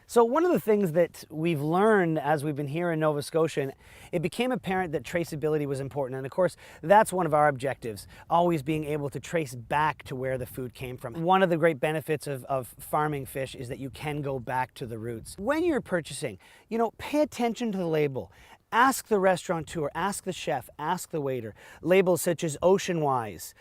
So one of the things that we've learned as we've been here in Nova Scotia, it became apparent that traceability was important. And of course, that's one of our objectives, always being able to trace back to where the food came from. One of the great benefits of farming fish is that you can go back to the roots. When you're purchasing, pay attention to the label. Ask the restaurateur, ask the chef, ask the waiter. Labels such as Ocean Wise,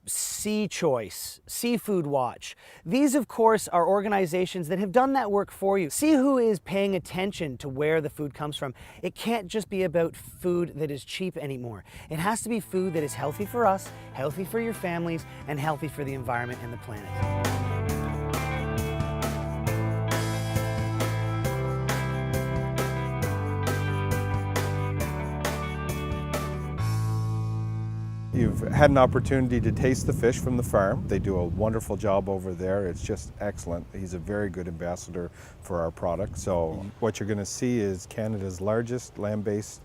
Sea Choice, Seafood Watch. These, of course, are organizations that have done that work for you. See who is paying attention to where the food comes from. It can't just be about food that is cheap anymore. It has to be food that is healthy for us, healthy for your families, and healthy for the environment and the planet. You've had an opportunity to taste the fish from the farm. They do a wonderful job over there. It's just excellent. He's a very good ambassador for our product. So what you're going to see is Canada's largest land-based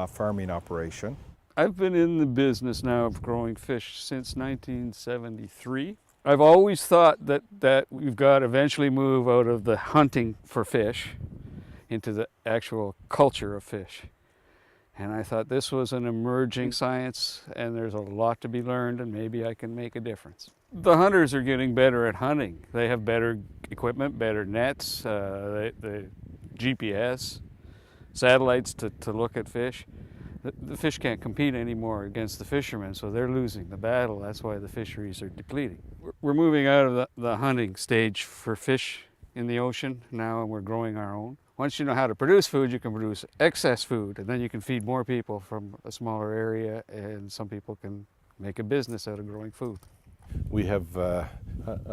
farming operation. I've been in the business now of growing fish since 1973. I've always thought that we've got to eventually move out of the hunting for fish into the actual culture of fish. And I thought this was an emerging science and there's a lot to be learned and maybe I can make a difference. The hunters are getting better at hunting. They have better equipment, better nets, the GPS, satellites to look at fish. The fish can't compete anymore against the fishermen, so they're losing the battle. That's why the fisheries are depleting. We're moving out of the hunting stage for fish in the ocean now, and we're growing our own. Once you know how to produce food, you can produce excess food, and then you can feed more people from a smaller area, and some people can make a business out of growing food. We have a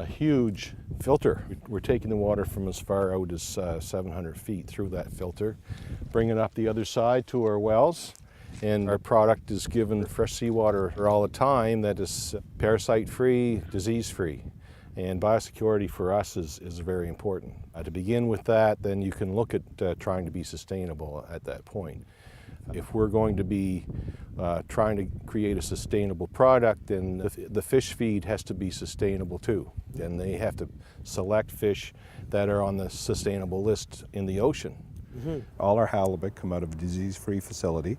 huge filter. We're taking the water from as far out as 700 feet through that filter, bringing it up the other side to our wells, and our product is given fresh seawater all the time that is parasite-free, disease-free. And biosecurity for us is very important. To begin with that, then you can look at trying to be sustainable at that point. If we're going to be trying to create a sustainable product, then the fish feed has to be sustainable too. And they have to select fish that are on the sustainable list in the ocean. Mm-hmm. All our halibut come out of a disease-free facility,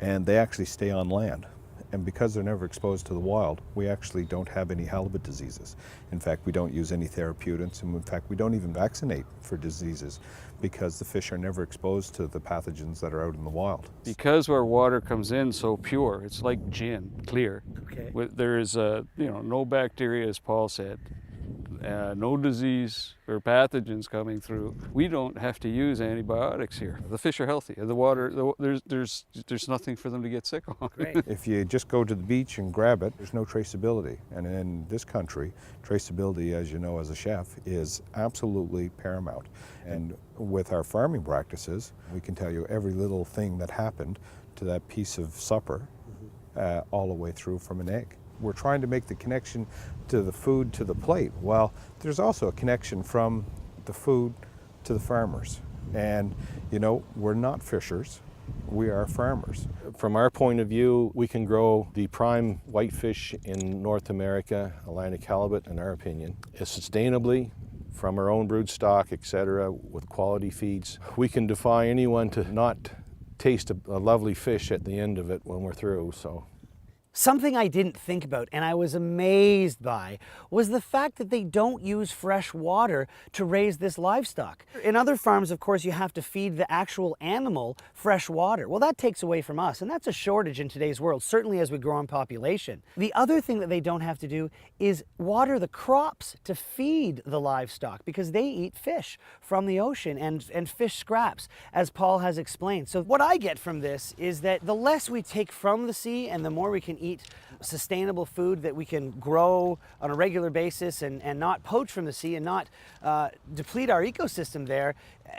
and they actually stay on land. And because they're never exposed to the wild, we actually don't have any halibut diseases. In fact, we don't use any therapeutics, and in fact, we don't even vaccinate for diseases because the fish are never exposed to the pathogens that are out in the wild. Because our water comes in so pure, it's like gin, clear. Okay. There is no bacteria, as Paul said, no disease or pathogens coming through. We don't have to use antibiotics here. The fish are healthy. The water, there's nothing for them to get sick on. Great. If you just go to the beach and grab it, there's no traceability. And in this country, traceability, as you know as a chef, is absolutely paramount. And with our farming practices, we can tell you every little thing that happened to that piece of supper all the way through from an egg. We're trying to make the connection to the food to the plate. Well, there's also a connection from the food to the farmers. And, we're not fishers, we are farmers. From our point of view, we can grow the prime whitefish in North America, Atlantic halibut, in our opinion, sustainably from our own brood stock, etc., with quality feeds. We can defy anyone to not taste a lovely fish at the end of it when we're through. So. Something I didn't think about and I was amazed by was the fact that they don't use fresh water to raise this livestock. In other farms, of course, you have to feed the actual animal fresh water. Well, that takes away from us, and that's a shortage in today's world, certainly as we grow in population. The other thing that they don't have to do is water the crops to feed the livestock because they eat fish from the ocean and fish scraps, as Paul has explained. So what I get from this is that the less we take from the sea and the more we can eat sustainable food that we can grow on a regular basis and not poach from the sea and not deplete our ecosystem there,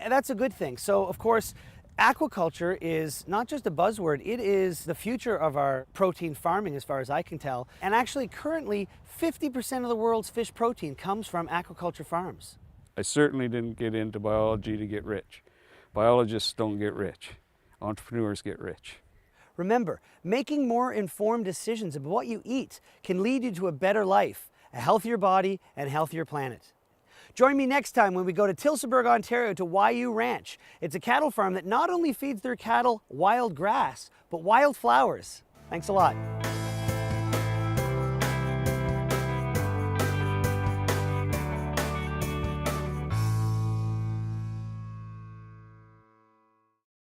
that's a good thing. So of course, aquaculture is not just a buzzword, it is the future of our protein farming as far as I can tell. And actually currently 50% of the world's fish protein comes from aquaculture farms. I certainly didn't get into biology to get rich. Biologists don't get rich. Entrepreneurs get rich. Remember, making more informed decisions about what you eat can lead you to a better life, a healthier body, and healthier planet. Join me next time when we go to Tillsonburg, Ontario to YU Ranch. It's a cattle farm that not only feeds their cattle wild grass, but wild flowers. Thanks a lot.